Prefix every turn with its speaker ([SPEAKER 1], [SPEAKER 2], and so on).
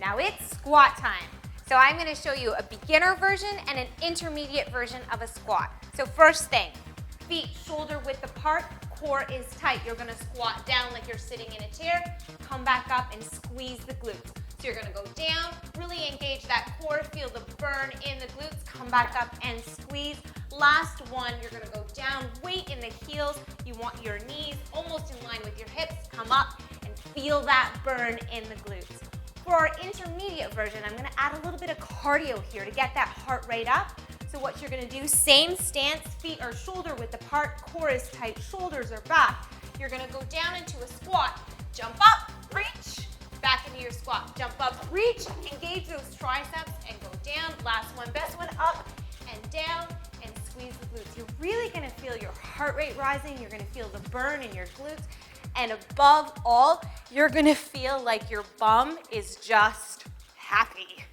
[SPEAKER 1] Now it's squat time. So I'm going to show you a beginner version and an intermediate version of a squat. So first thing, feet shoulder width apart, core is tight. You're going to squat down like you're sitting in a chair, come back up and squeeze the glutes. So you're going to go down, really engage that core, feel the burn in the glutes, come back up and squeeze. Last one, you're going to go down, weight in the heels. You want your knees almost in line with your hips, come up and feel that burn in the glutes. For our intermediate version, I'm going to add a little bit of cardio here to get that heart rate up. So what you're going to do, same stance, feet are shoulder width apart, core is tight, shoulders are back. You're going to go down into a squat, jump up, reach, back into your squat, jump up, reach, engage those triceps and go down. Last one, best one, up and down and squeeze the glutes. You're really going to feel your heart rate rising. You're going to feel the burn in your glutes. And above all, you're going to feel like your bum is just happy.